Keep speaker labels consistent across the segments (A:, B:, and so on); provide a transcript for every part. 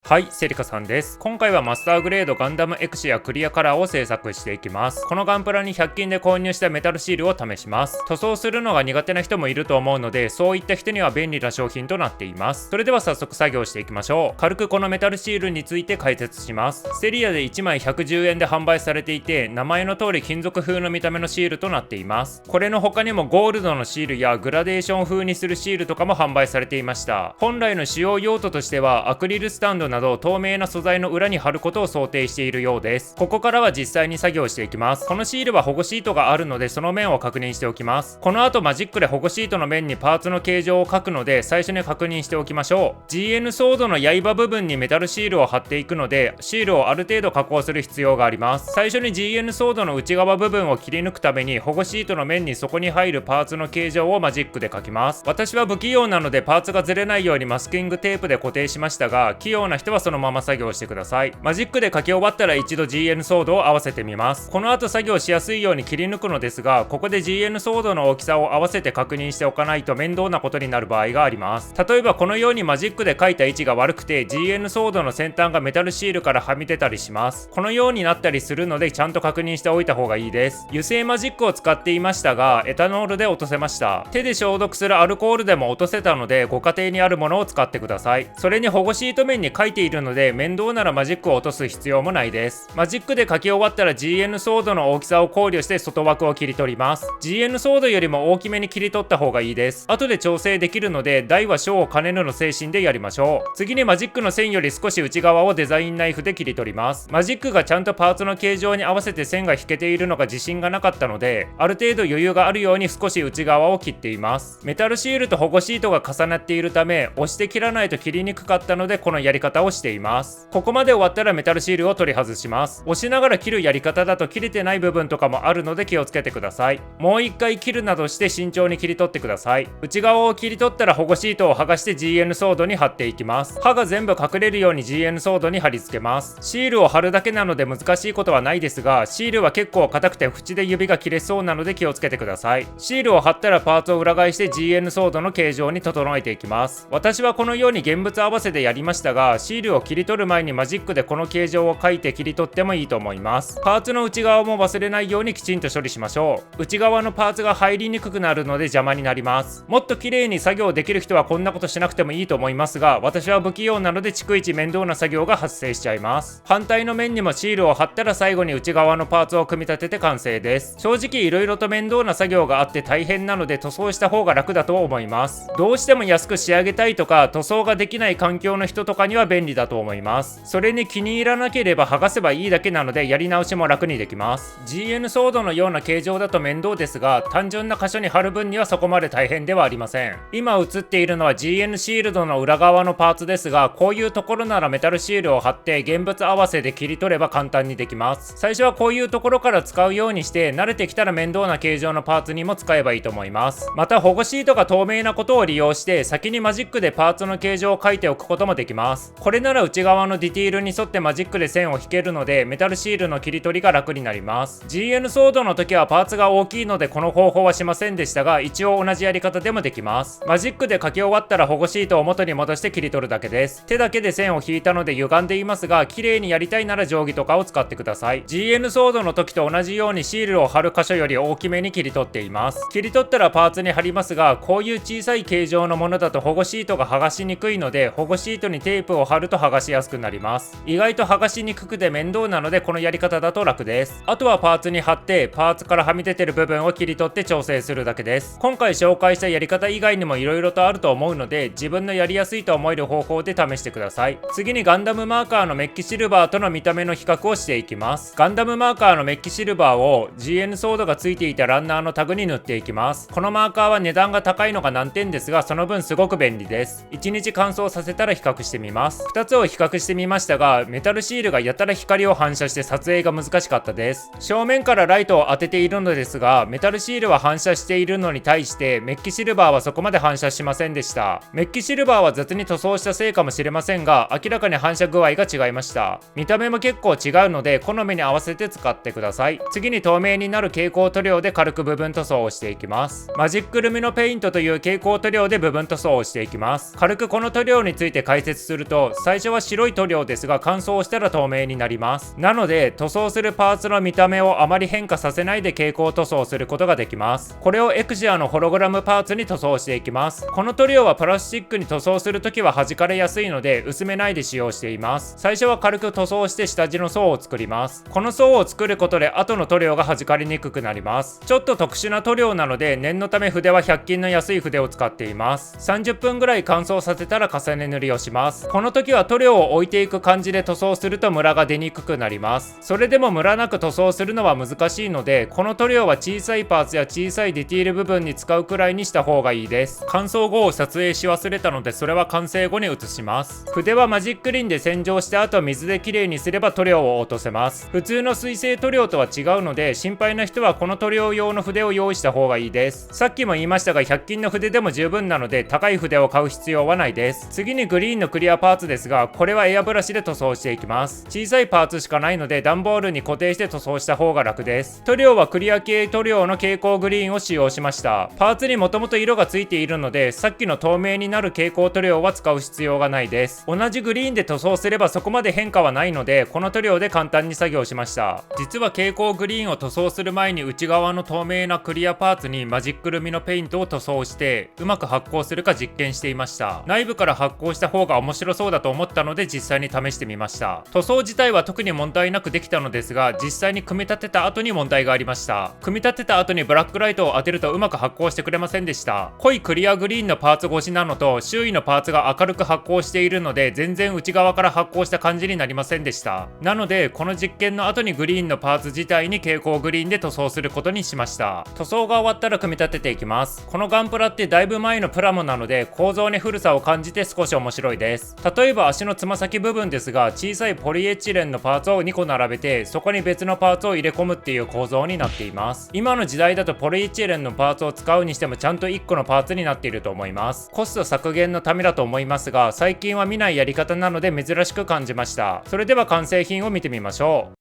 A: はい、セリカさんです。今回はマスターグレードガンダムエクシアクリアカラーを制作していきます。このガンプラに100均で購入したメタルシールを試します。塗装するのが苦手な人もいると思うので、そういった人には便利な商品となっています。それでは早速作業していきましょう。軽くこのメタルシールについて解説します。セリアで1枚110円で販売されていて、名前の通り金属風の見た目のシールとなっています。これの他にもゴールドのシールやグラデーション風にするシールとかも販売されていました。本来の使用用途としてはアクリルスタンドなど透明な素材の裏に貼ることを想定しているようです。ここからは実際に作業していきます。このシールは保護シートがあるのでその面を確認しておきます。この後マジックで保護シートの面にパーツの形状を書くので最初に確認しておきましょう。 GN ソードの刃部分にメタルシールを貼っていくのでシールをある程度加工する必要があります。最初に GN ソードの内側部分を切り抜くために保護シートの面にそこに入るパーツの形状をマジックで書きます。私は不器用なのでパーツがずれないようにマスキングテープで固定しましたが、器用な人はそのまま作業してください。マジックで書き終わったら一度 GN ソードを合わせてみます。この後作業しやすいように切り抜くのですが、ここで GN ソードの大きさを合わせて確認しておかないと面倒なことになる場合があります。例えばこのようにマジックで書いた位置が悪くて GN ソードの先端がメタルシールからはみ出たりします。このようになったりするのでちゃんと確認しておいた方がいいです。油性マジックを使っていましたがエタノールで落とせました。手で消毒するアルコールでも落とせたのでご家庭にあるものを使ってください。それに保護シート面に書いているので面倒ならマジックを落とす必要もないです。マジックで書き終わったら GN ソードの大きさを考慮して外枠を切り取ります。 GN ソードよりも大きめに切り取った方がいいです。後で調整できるので大は小を兼ねるの精神でやりましょう。次にマジックの線より少し内側をデザインナイフで切り取ります。マジックがちゃんとパーツの形状に合わせて線が引けているのが自信がなかったので、ある程度余裕があるように少し内側を切っています。メタルシールと保護シートが重なっているため押して切らないと切りにくかったのでこのやり方をしています。ここまで終わったらメタルシールを取り外します。押しながら切るやり方だと切れてない部分とかもあるので気をつけてください。もう一回切るなどして慎重に切り取ってください。内側を切り取ったら保護シートを剥がして GN ソードに貼っていきます。刃が全部隠れるように GN ソードに貼り付けます。シールを貼るだけなので難しいことはないですが、シールは結構硬くて縁で指が切れそうなので気をつけてください。シールを貼ったらパーツを裏返して GN ソードの形状に整えていきます。私はこのように現物合わせでやりましたが、シールを切り取る前にマジックでこの形状を書いて切り取ってもいいと思います。パーツの内側も忘れないようにきちんと処理しましょう。内側のパーツが入りにくくなるので邪魔になります。もっと綺麗に作業できる人はこんなことしなくてもいいと思いますが、私は不器用なので逐一面倒な作業が発生しちゃいます。反対の面にもシールを貼ったら最後に内側のパーツを組み立てて完成です。正直色々と面倒な作業があって大変なので塗装した方が楽だと思います。どうしても安く仕上げたいとか塗装ができない環境の人とかには便利だと思います。それに気に入らなければ剥がせばいいだけなのでやり直しも楽にできます。 GN ソードのような形状だと面倒ですが、単純な箇所に貼る分にはそこまで大変ではありません。今映っているのは GN シールドの裏側のパーツですが、こういうところならメタルシールを貼って現物合わせで切り取れば簡単にできます。最初はこういうところから使うようにして慣れてきたら面倒な形状のパーツにも使えばいいと思います。また保護シートが透明なことを利用して先にマジックでパーツの形状を書いておくこともできます。これなら内側のディティールに沿ってマジックで線を引けるのでメタルシールの切り取りが楽になります。 GN ソードの時はパーツが大きいのでこの方法はしませんでしたが、一応同じやり方でもできます。マジックで書き終わったら保護シートを元に戻して切り取るだけです。手だけで線を引いたので歪んでいますが、綺麗にやりたいなら定規とかを使ってください。 GN ソードの時と同じようにシールを貼る箇所より大きめに切り取っています。切り取ったらパーツに貼りますが、こういう小さい形状のものだと保護シートが剥がしにくいので保護シートにテープを貼ると剥がしやすくなります。意外と剥がしにくくて面倒なのでこのやり方だと楽です。あとはパーツに貼ってパーツからはみ出てる部分を切り取って調整するだけです。今回紹介したやり方以外にも色々とあると思うので自分のやりやすいと思える方法で試してください。次にガンダムマーカーのメッキシルバーとの見た目の比較をしていきます。ガンダムマーカーのメッキシルバーを GN ソードがついていたランナーのタグに塗っていきます。このマーカーは値段が高いのが難点ですがその分すごく便利です。1日乾燥させたら比較してみます。2つを比較してみましたがメタルシールがやたら光を反射して撮影が難しかったです。正面からライトを当てているのですがメタルシールは反射しているのに対してメッキシルバーはそこまで反射しませんでした。メッキシルバーは雑に塗装したせいかもしれませんが明らかに反射具合が違いました。見た目も結構違うので好みに合わせて使ってください。次に透明になる蛍光塗料で軽く部分塗装をしていきます。マジックルミノペイントという蛍光塗料で部分塗装をしていきます。軽くこの塗料について解説すると、最初は白い塗料ですが乾燥したら透明になります。なので塗装するパーツの見た目をあまり変化させないで蛍光塗装することができます。これをエクシアのホログラムパーツに塗装していきます。この塗料はプラスチックに塗装するときは弾かれやすいので薄めないで使用しています。最初は軽く塗装して下地の層を作ります。この層を作ることで後の塗料が弾かれにくくなります。ちょっと特殊な塗料なので念のため筆は100均の安い筆を使っています。30分ぐらい乾燥させたら重ね塗りをします。この時は塗料を置いていく感じで塗装するとムラが出にくくなります。それでもムラなく塗装するのは難しいのでこの塗料は小さいパーツや小さいディティール部分に使うくらいにした方がいいです。乾燥後を撮影し忘れたのでそれは完成後に移します。筆はマジックリンで洗浄した後水できれいにすれば塗料を落とせます。普通の水性塗料とは違うので心配な人はこの塗料用の筆を用意した方がいいです。さっきも言いましたが100均の筆でも十分なので高い筆を買う必要はないです。次にグリーンのクリアパーツですがこれはエアブラシで塗装していきます。小さいパーツしかないので段ボールに固定して塗装した方が楽です。塗料はクリア系塗料の蛍光グリーンを使用しました。パーツにもともと色がついているのでさっきの透明になる蛍光塗料は使う必要がないです。同じグリーンで塗装すればそこまで変化はないのでこの塗料で簡単に作業しました。実は蛍光グリーンを塗装する前に内側の透明なクリアパーツにマジックルミのペイントを塗装してうまく発光するか実験していました。内部から発光した方が面白そうだと思ったので実際に試してみました。塗装自体は特に問題なくできたのですが実際に組み立てた後に問題がありました。組み立てた後にブラックライトを当てるとうまく発光してくれませんでした。濃いクリアグリーンのパーツ越しなのと周囲のパーツが明るく発光しているので全然内側から発光した感じになりませんでした。なのでこの実験の後にグリーンのパーツ自体に蛍光グリーンで塗装することにしました。塗装が終わったら組み立てていきます。このガンプラってだいぶ前のプラモなので構造に古さを感じて少し面白いです。例えば足のつま先部分ですが小さいポリエチレンのパーツを2個並べてそこに別のパーツを入れ込むっていう構造になっています。今の時代だとポリエチレンのパーツを使うにしてもちゃんと1個のパーツになっていると思います。コスト削減のためだと思いますが最近は見ないやり方なので珍しく感じました。それでは完成品を見てみましょう。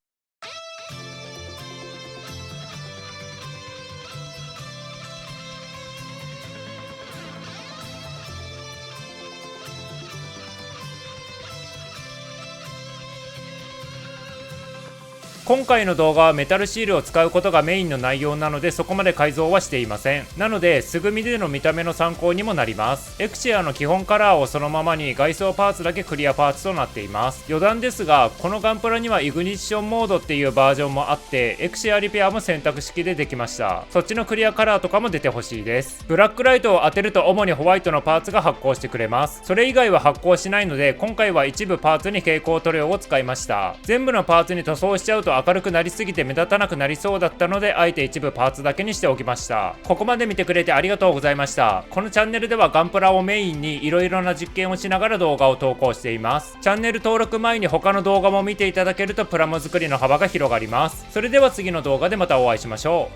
A: 今回の動画はメタルシールを使うことがメインの内容なのでそこまで改造はしていません。なので素組みでの見た目の参考にもなります。エクシアの基本カラーをそのままに外装パーツだけクリアパーツとなっています。余談ですがこのガンプラにはイグニッションモードっていうバージョンもあってエクシアリペアも選択式でできました。そっちのクリアカラーとかも出てほしいです。ブラックライトを当てると主にホワイトのパーツが発光してくれます。それ以外は発光しないので今回は一部パーツに蛍光塗料を使いました。全部のパーツに塗装しちゃうと明るくなりすぎて目立たなくなりそうだったのであえて一部パーツだけにしておきました。ここまで見てくれてありがとうございました。このチャンネルではガンプラをメインにいろいろな実験をしながら動画を投稿しています。チャンネル登録前に他の動画も見ていただけるとプラモ作りの幅が広がります。それでは次の動画でまたお会いしましょう。